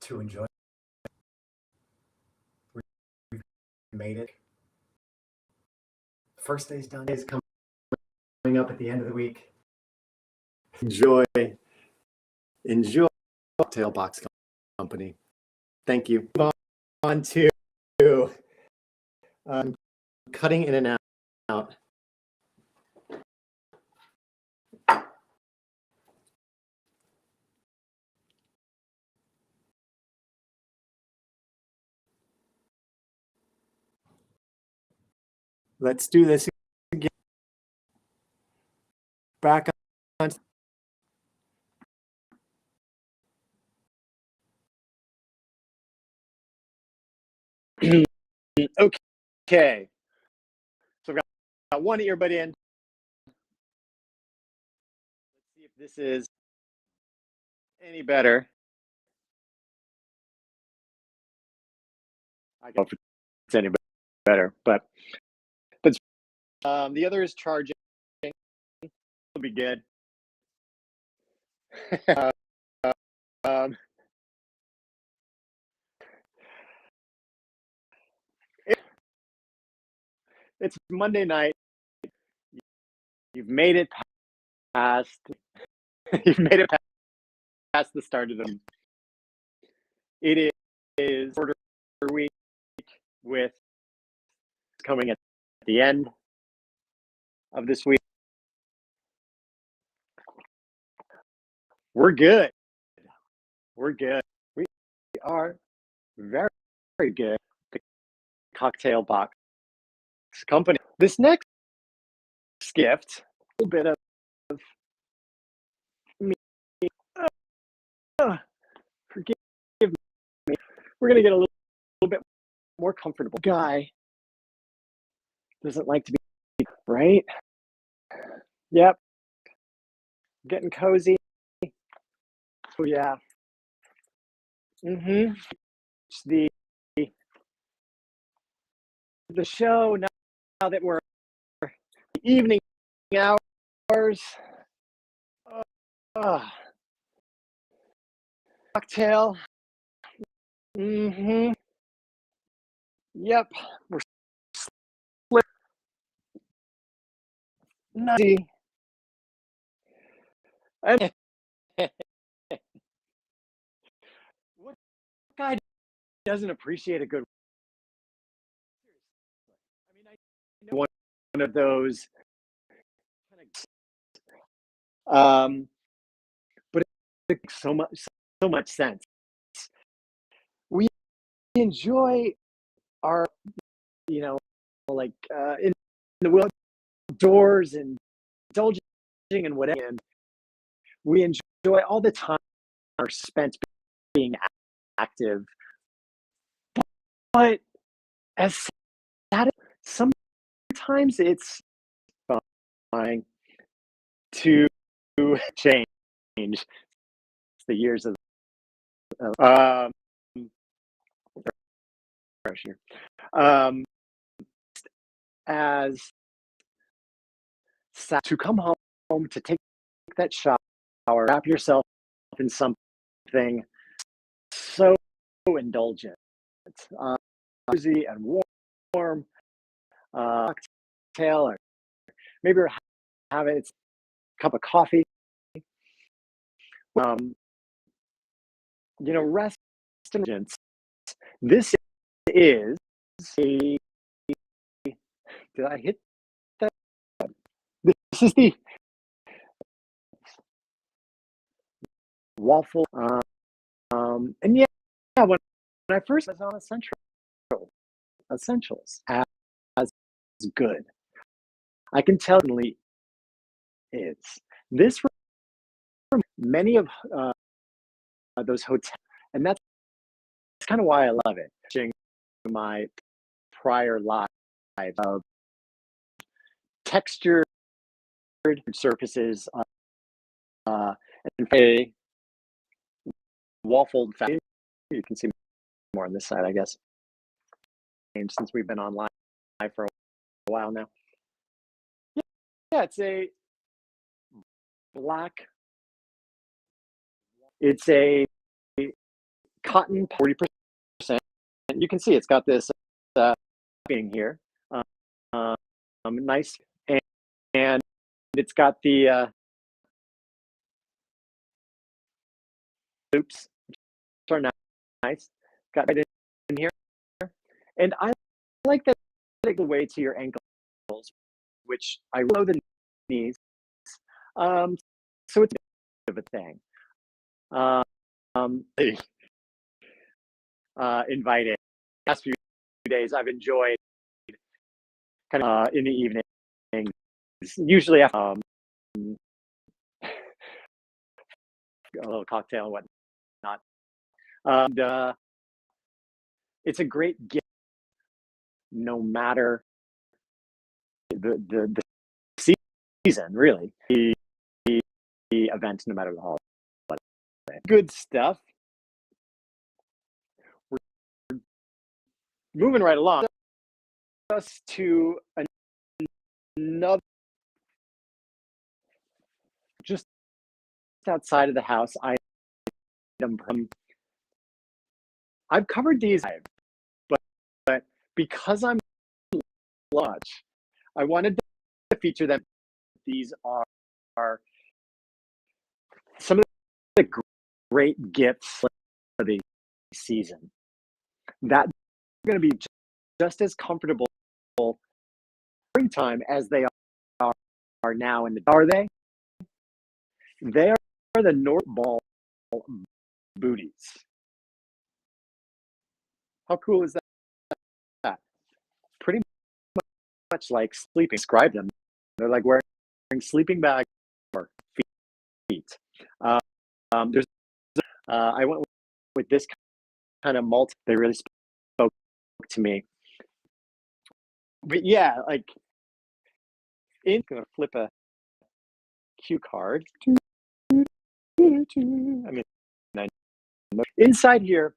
To enjoy. We made it. First day's done. Is coming up at the end of the week. Enjoy Cocktail Box Company. Thank you. On to cutting in and out. Let's do this again. Back on. Okay. So I've got one earbud in. Let's see if this is any better. I don't know if it's any better, but the other is charging. It'll be good. um, it's Monday night. You've made it past. You've made it past the start of the. It is order week with coming at the end of this week. We're good. We're good. We are very, very good. The Cocktail Box Company. This next gift, a little bit of me. Forgive me. We're gonna get a little bit more comfortable. Guy doesn't like to be right. Yep. Getting cozy. Oh yeah. It's the show now that we're evening hours. Cocktail. Yep. We're slip nutty. And what guy doesn't appreciate a good? I mean, I know one of those. But it makes so much sense. We enjoy our, like in the outdoors and indulging and whatever. And we enjoy all the time are spent being active. But as sad, sometimes it's fine to change the years of pressure. As sad to come home to take that shower, wrap yourself in something so indulgent, cozy and warm, cocktail, or maybe you're having a cup of coffee. Rest and indulgence. This is a. Did I hit that? This is the waffle. And yeah, when I first was on Essentials as good, I can tell it is. This many of those hotels, and that's kind of why I love it. Watching my prior life of textured surfaces, and a waffled fashion. You can see more on this side, I guess, since we've been online for a while now. Yeah, it's a black. It's a cotton 40%. You can see it's got this being here, nice, and it's got the loops, which are nice. Got right in here, and I like that the way to your ankles, which I know the knees. So it's a bit of a thing. Invited. Last few days, I've enjoyed kind of in the evening, usually after a little cocktail and whatnot. And it's a great gift, no matter the season, really. The event, no matter the holiday. Good stuff. We're moving right along. Us to another, just outside of the house item. I've covered these, but because I'm large, I wanted to feature them. These are some of the great gifts for the season that are going to be just as comfortable springtime as they are now in the. Are they? They are the North Ball booties. How cool is that? Pretty much like sleeping. Describe them. They're like wearing sleeping bags or feet. There's. I went with this kind of multi. They really spoke to me. But yeah, like I'm gonna flip a cue card. I mean, inside here,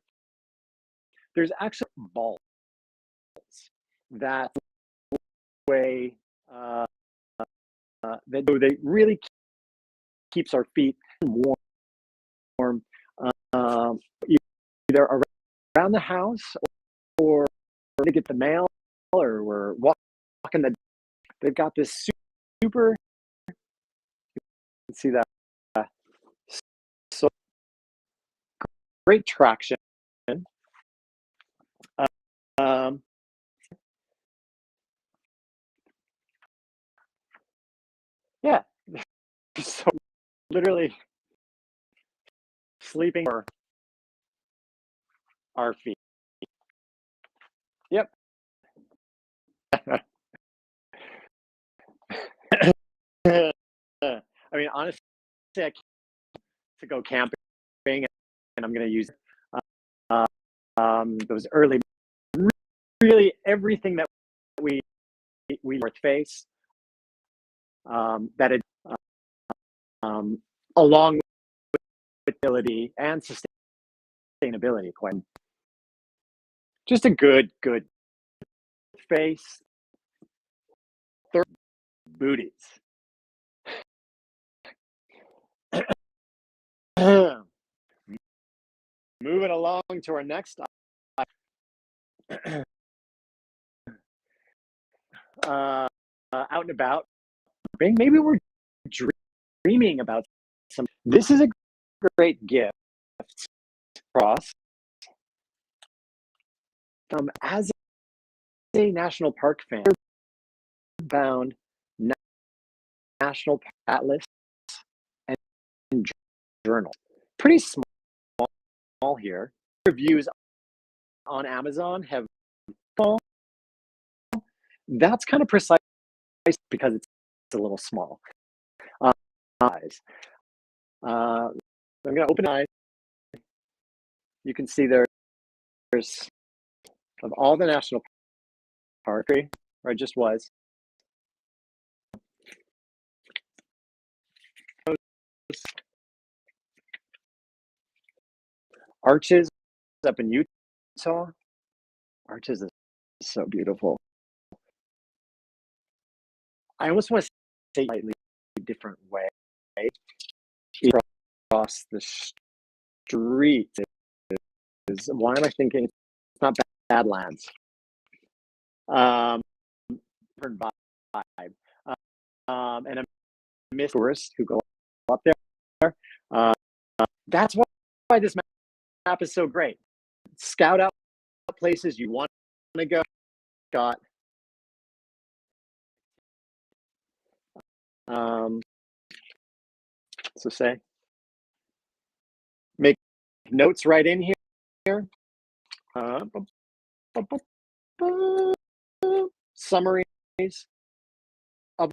there's actually balls that way. They really keeps our feet warm, either around the house or to get the mail, or we're walking the. They've got this super. You can see that. So great traction. Yeah. So literally sleeping for our feet. Yep. I mean, honestly, I can't to go camping, and I'm going to use those early, really everything that we North Face, that it, along with ability and sustainability, quite just a good face. Third booties. Moving along to our next out and about. Maybe we're dreaming about some. This is a great gift cross. As a national park fan, bound National Atlas and Journal. Pretty small here. Reviews on Amazon have fall. That's kind of precise because it's a little small. Eyes. I'm going to open eyes. you can see there's of all the national parks, where I just was. Arches up in Utah. Arches is so beautiful. I almost want to say slightly different way. Across the street is, why am I thinking it's not Badlands? Different vibe. And I miss tourists who go up there. That's why this map is so great. Scout out places you want to go. Got so say make notes right in here. Summaries of,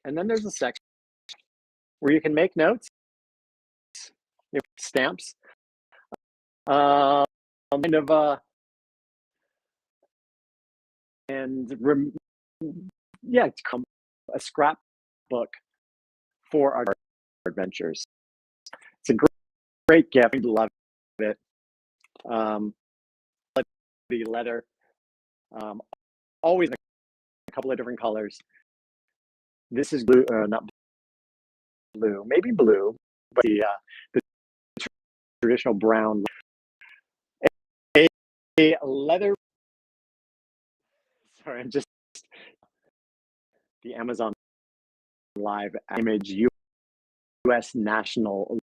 and then there's a section where you can make notes, stamps, kind of and yeah, a scrapbook for our adventures. It's a great gift. I love it. The leather, always in a couple of different colors. This is blue, not blue, maybe blue, but the traditional brown. A leather. Sorry, I'm just the Amazon Live image U.S. National.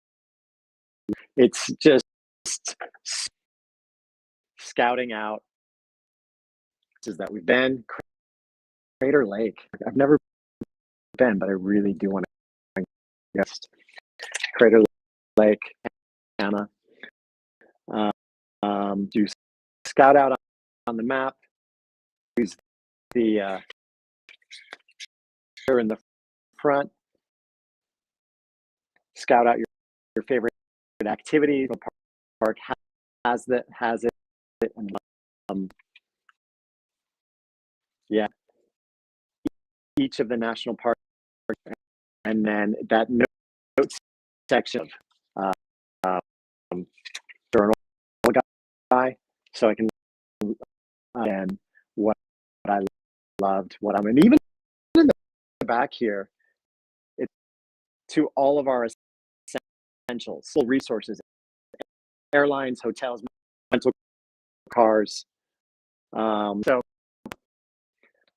It's just scouting out places that we've been. Crater Lake. I've never been, but I really do want to. Yes, Crater Lake, Anna. Do scout out on the map. Use the in the front. Scout out your favorite activity. The park has it, and yeah, each of the national parks, and then that notes section of journal guy, so I can and what I loved, what I'm, and even in the back here, it's to all of our essentials, full resources, airlines, hotels, rental cars. So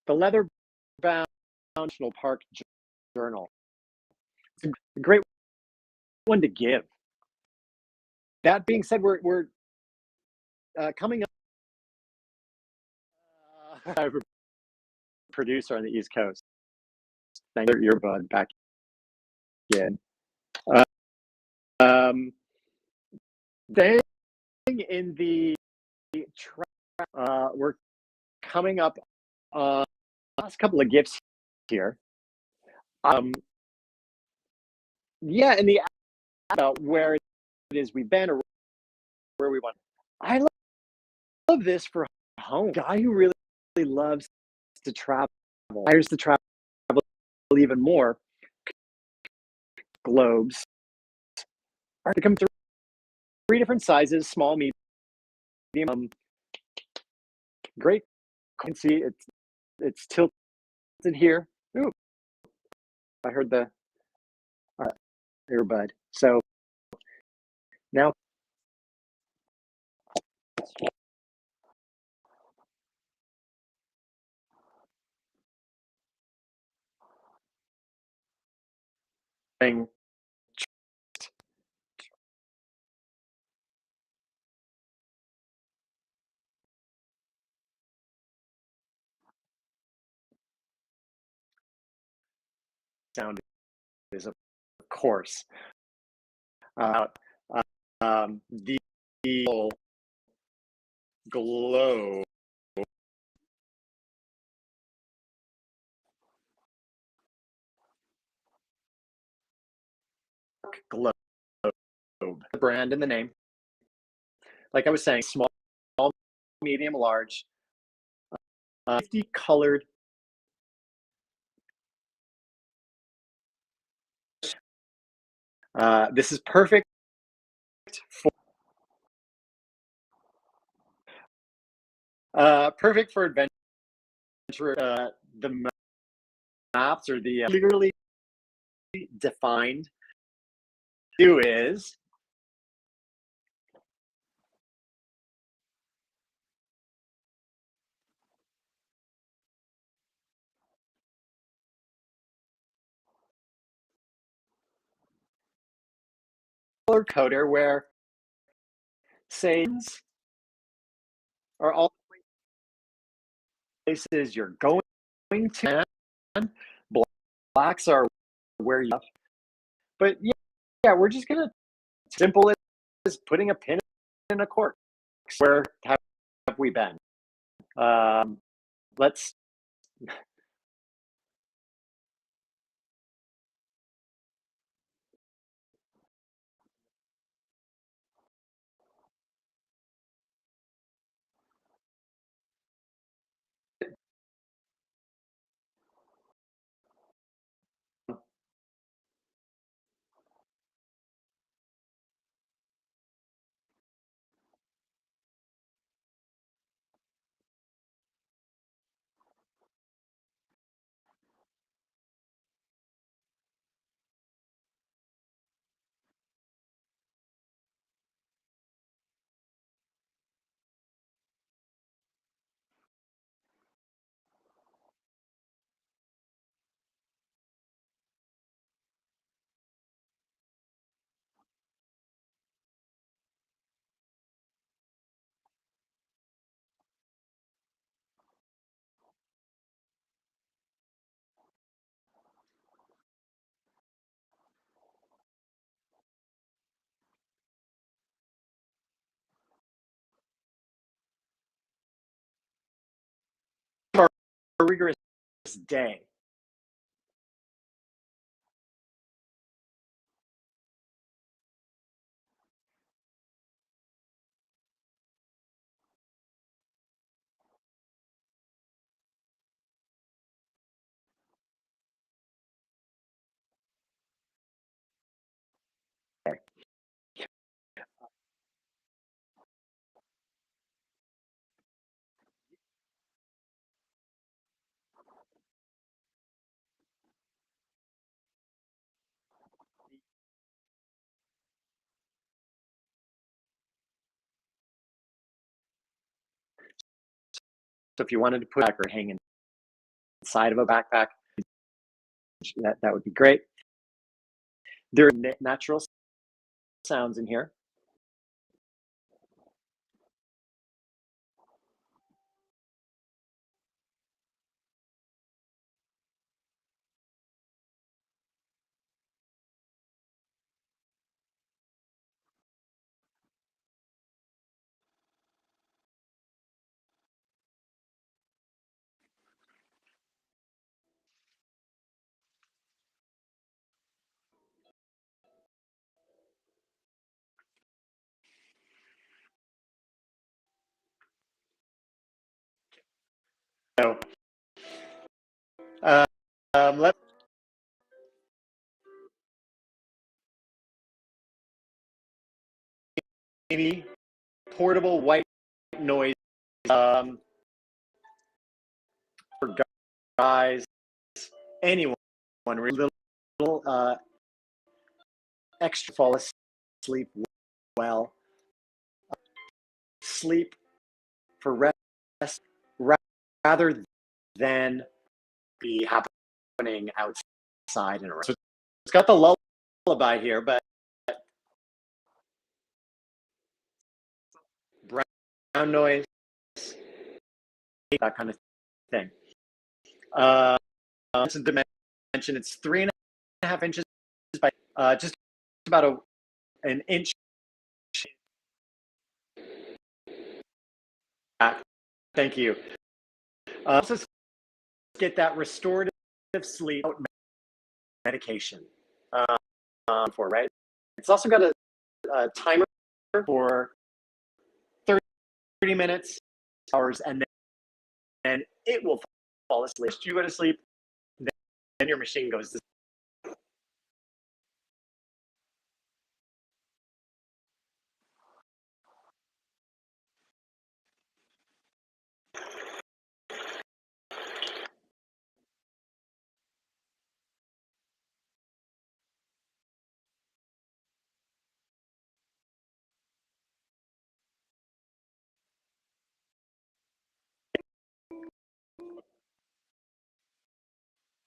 the Leather Bound National Park Journal, it's a great one to give. That being said, we're coming up. I have a producer on the East Coast. Thank you, earbud back in. Staying in the we're coming up last couple of gifts here. Yeah, in the about where it is we've been or where we went. I love this for home. Guy who really loves to travel, hires to travel even more. Globes are to come through three different sizes: small, medium. Great. You can see it's tilted here. Ooh, I heard the earbud. So now thing sound is of course the glow Probe, the brand and the name. Like I was saying, small, medium, large, 50 colored. This is perfect for adventure. The maps or the clearly defined do is color coder where sayings are all places you're going to, and blacks are where you. But yeah, we're just gonna simple as putting a pin in a cork. Where have we been? Let's. A rigorous day. So if you wanted to put back or hang inside of a backpack, that would be great. There are natural sounds in here. So let's maybe portable white noise for guys, anyone, little extra fall asleep well, sleep for rest rather than be happening outside and around. So it's got the lullaby here, but brown noise, that kind of thing. It's a dimension. It's 3.5 inches by just about an inch. Thank you. Also get that restorative sleep medication for, right? It's also got a a timer for 30 minutes, hours, and then it will fall asleep. You go to sleep, then your machine goes to sleep.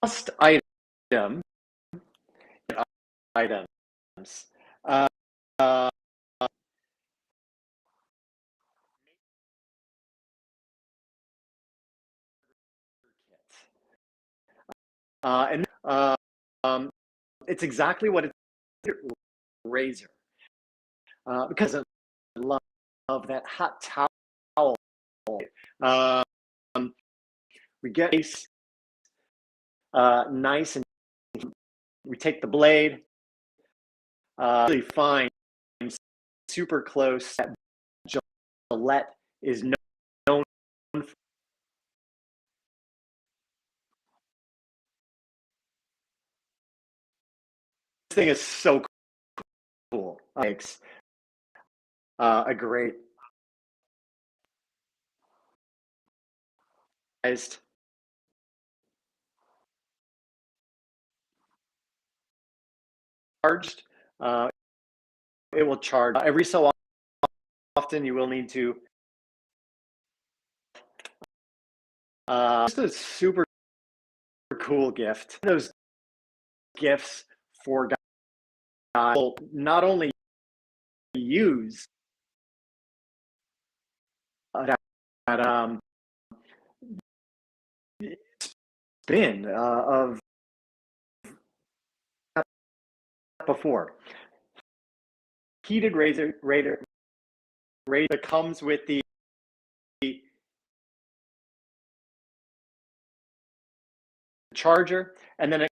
Last item, items. Uh, uh, and it's exactly what it's razor, because I love that hot towel. We get nice, and we take the blade, really fine, super close. That Gillette is known for. This thing is so cool. Makes a great charged. It will charge every so often. You will need to. Just a super cool gift. Those gifts for guys will not only use that spin of before. Heated razor that comes with the charger, and then it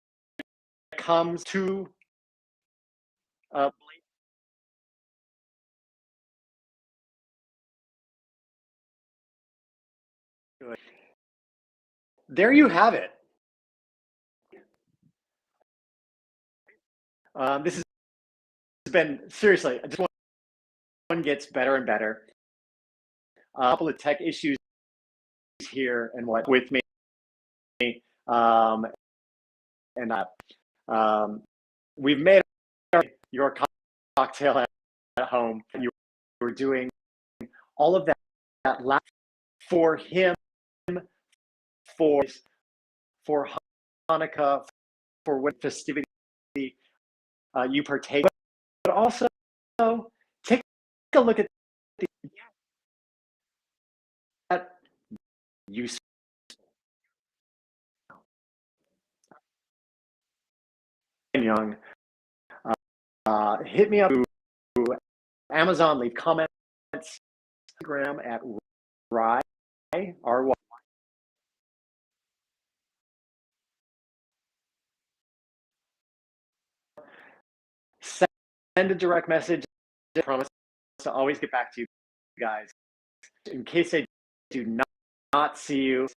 comes to there you have it. This has been, seriously, just one gets better and better. A couple of tech issues here and what with me, and we've made your cocktail at home, and you were doing all of that for him, for Hanukkah, for what festivity you partake, but also take a look at that use. Young, hit me up through Amazon, leave comments, Instagram at Rye, R-Y. Send a direct message. I promise to always get back to you guys. In case I do not see you,